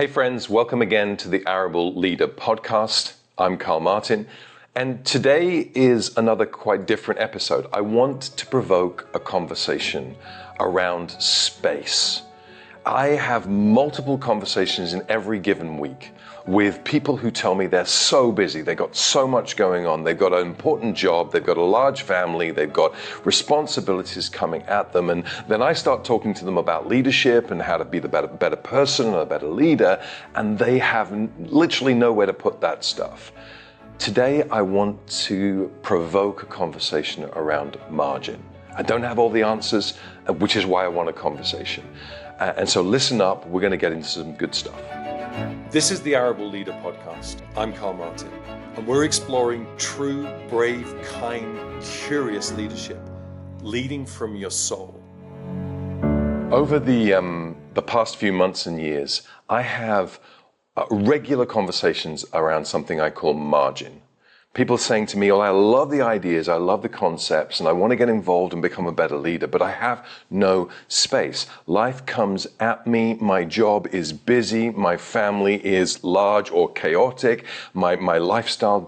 Hey friends, welcome again to the Arable Leader podcast. I'm Karl Martin, and today is another quite different episode. I want to provoke a conversation around space. I have multiple conversations in every given week with people who tell me they're so busy, they've got so much going on, they've got an important job, they've got a large family, they've got responsibilities coming at them, and then I start talking to them about leadership and how to be the better person and a better leader, and they have literally nowhere to put that stuff. Today I want to provoke a conversation around margin. I don't have all the answers, which is why I want a conversation. And so listen up, we're going to get into some good stuff. This is the Arable Leader podcast. I'm Karl Martin, and we're exploring true, brave, kind, curious leadership, leading from your soul. Over the past few months and years, I have regular conversations around something I call margin. People saying to me, "Oh, I love the ideas, I love the concepts, and I want to get involved and become a better leader, but I have no space. Life comes at me, my job is busy, my family is large or chaotic, my lifestyle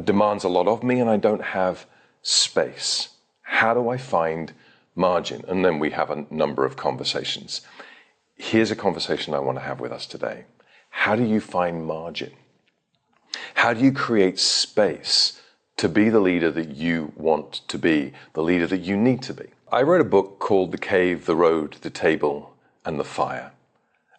demands a lot of me, and I don't have space. How do I find margin?" And then we have a number of conversations. Here's a conversation I want to have with us today. How do you find margin? How do you create space to be the leader that you want to be, the leader that you need to be? I wrote a book called The Cave, the Road, the Table, and the Fire.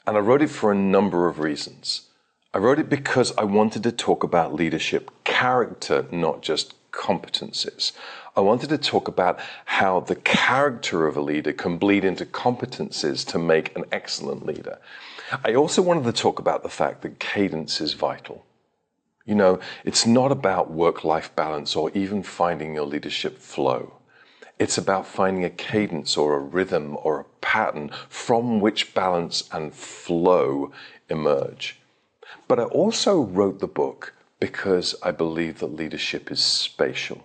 And I wrote it for a number of reasons. I wrote it because I wanted to talk about leadership character, not just competencies. I wanted to talk about how the character of a leader can bleed into competencies to make an excellent leader. I also wanted to talk about the fact that cadence is vital. You know, it's not about work-life balance or even finding your leadership flow. It's about finding a cadence or a rhythm or a pattern from which balance and flow emerge. But I also wrote the book because I believe that leadership is spatial.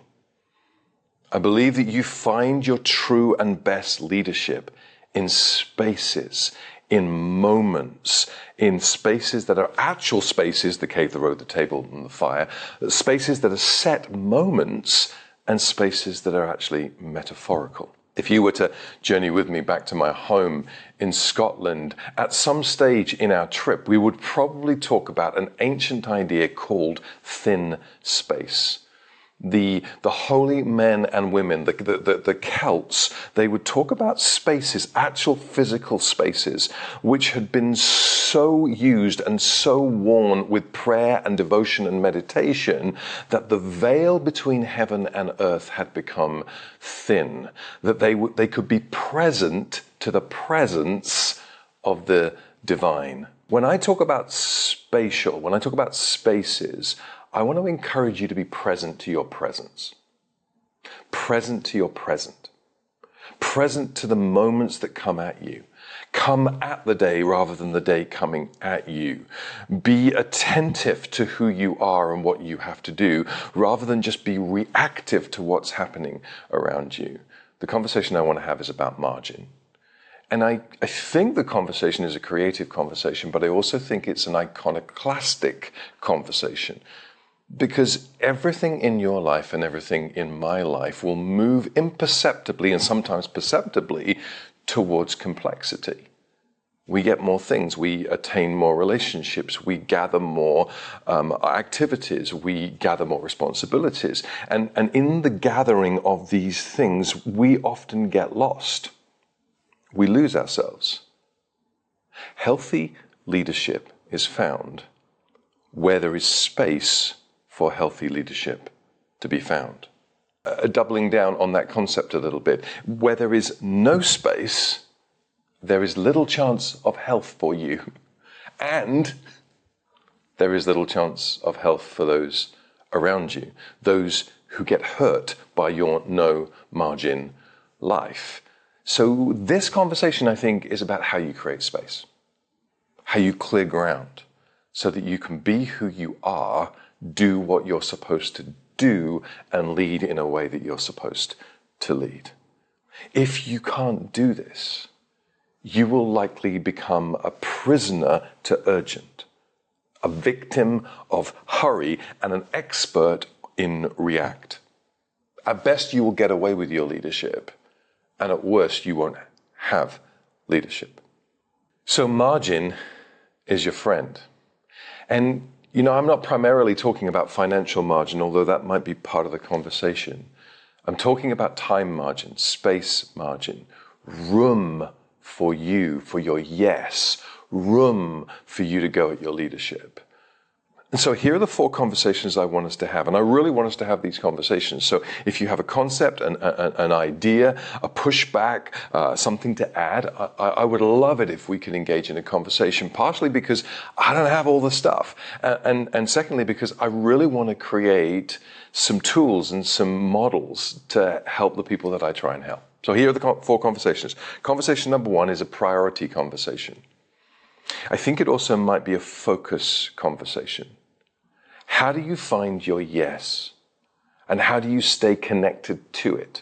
I believe that you find your true and best leadership in spaces, in moments, in spaces that are actual spaces, the cave, the road, the table, and the fire, spaces that are set moments, and spaces that are actually metaphorical. If you were to journey with me back to my home in Scotland, at some stage in our trip, we would probably talk about an ancient idea called thin space. The holy men and women, the Celts, they would talk about spaces, actual physical spaces, which had been so used and so worn with prayer and devotion and meditation that the veil between heaven and earth had become thin, that they could be present to the presence of the divine. When I talk about spatial, when I talk about spaces, I want to encourage you to be present to your presence. Present to your present. Present to the moments that come at you. Come at the day rather than the day coming at you. Be attentive to who you are and what you have to do rather than just be reactive to what's happening around you. The conversation I want to have is about margin. And I think the conversation is a creative conversation, but I also think it's an iconoclastic conversation. Because everything in your life and everything in my life will move imperceptibly and sometimes perceptibly towards complexity. We get more things, we attain more relationships, we gather more activities, we gather more responsibilities. And in the gathering of these things, we often get lost. We lose ourselves. Healthy leadership is found where there is space for healthy leadership to be found. Doubling down on that concept a little bit, where there is no space, there is little chance of health for you, and there is little chance of health for those around you, those who get hurt by your no margin life. So this conversation, I think, is about how you create space, how you clear ground so that you can be who you are, do what you're supposed to do, and lead in a way that you're supposed to lead. If you can't do this, you will likely become a prisoner to urgent, a victim of hurry, and an expert in react. At best, you will get away with your leadership, and at worst, you won't have leadership. So margin is your friend. And, I'm not primarily talking about financial margin, although that might be part of the conversation. I'm talking about time margin, space margin, room for you, for your yes, room for you to go at your leadership. And so here are the 4 conversations I want us to have. And I really want us to have these conversations. So if you have a concept, an idea, a pushback, something to add, I would love it if we could engage in a conversation, partially because I don't have all the stuff. And secondly, because I really want to create some tools and some models to help the people that I try and help. So here are the 4 conversations. Conversation number 1 is a priority conversation. I think it also might be a focus conversation. How do you find your yes? And how do you stay connected to it?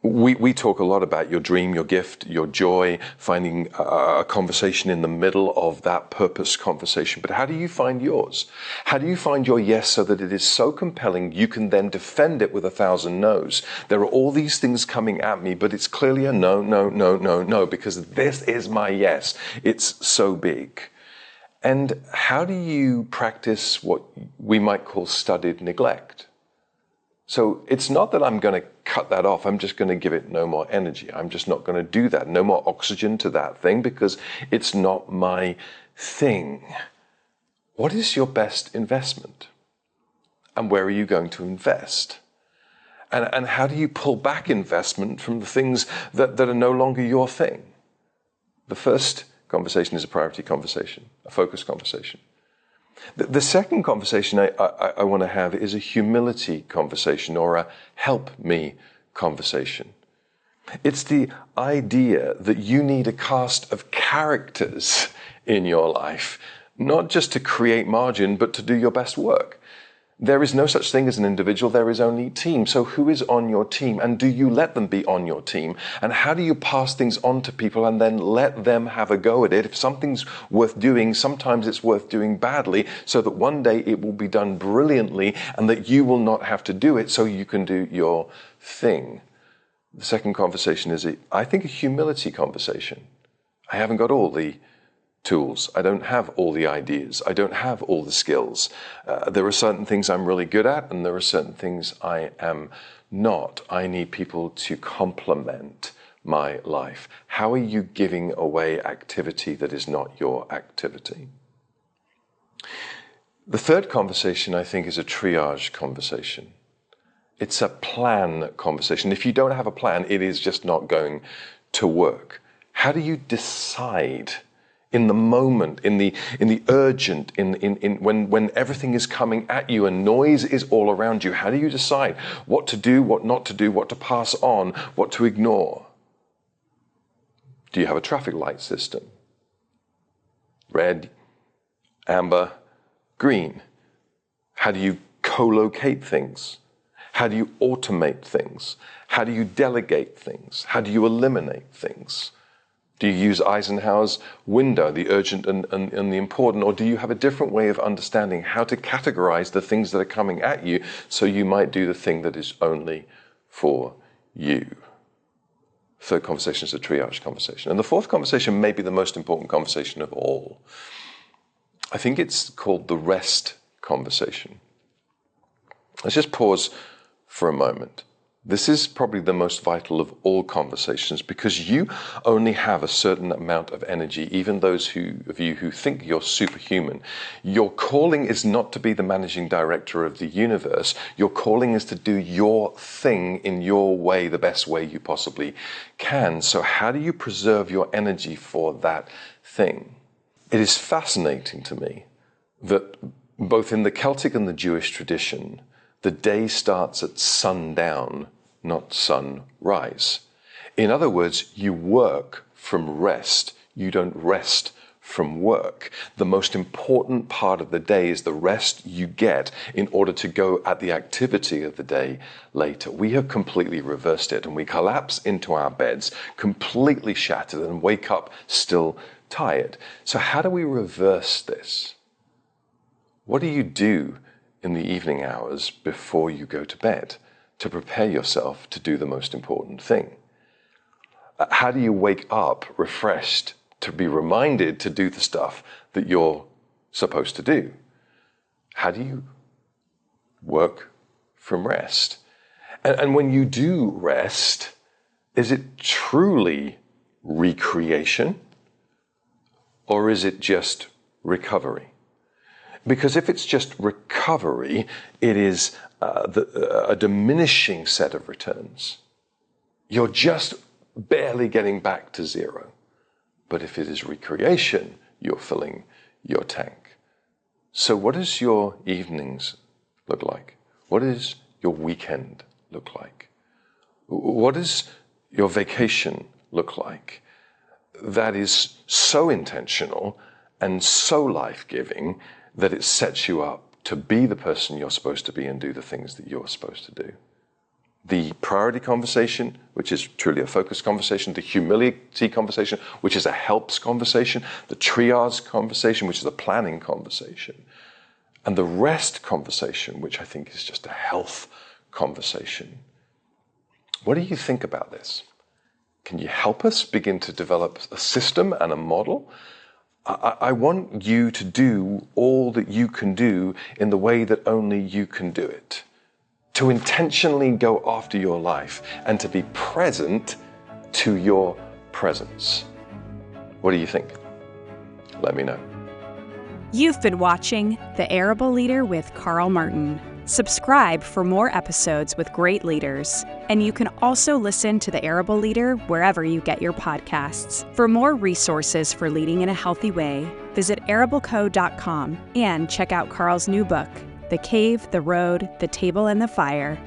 We talk a lot about your dream, your gift, your joy, finding a conversation in the middle of that purpose conversation. But how do you find yours? How do you find your yes so that it is so compelling you can then defend it with 1,000 no's? There are all these things coming at me, but it's clearly a no, no, no, no, no, because this is my yes. It's so big. And how do you practice what we might call studied neglect? So it's not that I'm going to cut that off. I'm just going to give it no more energy. I'm just not going to do that. No more oxygen to that thing because it's not my thing. What is your best investment? And where are you going to invest? And how do you pull back investment from the things that are no longer your thing? The first conversation is a priority conversation, a focus conversation. The second conversation I want to have is a humility conversation or a help me conversation. It's the idea that you need a cast of characters in your life, not just to create margin, but to do your best work. There is no such thing as an individual, there is only team. So who is on your team and do you let them be on your team? And how do you pass things on to people and then let them have a go at it? If something's worth doing, sometimes it's worth doing badly so that one day it will be done brilliantly and that you will not have to do it so you can do your thing. The second conversation is, I think, a humility conversation. I haven't got all the tools. I don't have all the ideas. I don't have all the skills. There are certain things I'm really good at, and there are certain things I am not. I need people to complement my life. How are you giving away activity that is not your activity? The third conversation, I think, is a triage conversation. It's a plan conversation. If you don't have a plan, it is just not going to work. How do you decide in the moment, in the urgent, when everything is coming at you and noise is all around you? How do you decide what to do, what not to do, what to pass on, what to ignore? Do you have a traffic light system? Red, amber, green. How do you co-locate things? How do you automate things? How do you delegate things? How do you eliminate things? Do you use Eisenhower's window, the urgent and the important, or do you have a different way of understanding how to categorize the things that are coming at you so you might do the thing that is only for you? Third conversation is a triage conversation. And the fourth conversation may be the most important conversation of all. I think it's called the rest conversation. Let's just pause for a moment. This is probably the most vital of all conversations because you only have a certain amount of energy, even those of you who think you're superhuman. Your calling is not to be the managing director of the universe. Your calling is to do your thing in your way, the best way you possibly can. So how do you preserve your energy for that thing? It is fascinating to me that both in the Celtic and the Jewish tradition, the day starts at sundown, not sunrise. In other words, you work from rest. You don't rest from work. The most important part of the day is the rest you get in order to go at the activity of the day later. We have completely reversed it, and we collapse into our beds completely shattered and wake up still tired. So how do we reverse this? What do you do in the evening hours before you go to bed to prepare yourself to do the most important thing? How do you wake up refreshed to be reminded to do the stuff that you're supposed to do? How do you work from rest? And when you do rest, is it truly recreation or is it just recovery? Because if it's just recovery, it is a diminishing set of returns. You're just barely getting back to zero. But if it is recreation, you're filling your tank. So what does your evenings look like? What does your weekend look like? What does your vacation look like? That is so intentional and so life-giving that it sets you up to be the person you're supposed to be and do the things that you're supposed to do. The priority conversation, which is truly a focused conversation, the humility conversation, which is a helps conversation, the triage conversation, which is a planning conversation, and the rest conversation, which I think is just a health conversation. What do you think about this? Can you help us begin to develop a system and a model? I want you to do all that you can do in the way that only you can do it. To intentionally go after your life and to be present to your presence. What do you think? Let me know. You've been watching The Arable Leader with Karl Martin. Subscribe for more episodes with great leaders. And you can also listen to The Arable Leader wherever you get your podcasts. For more resources for leading in a healthy way, visit arableco.com and check out Karl's new book, The Cave, the Road, the Table, and the Fire.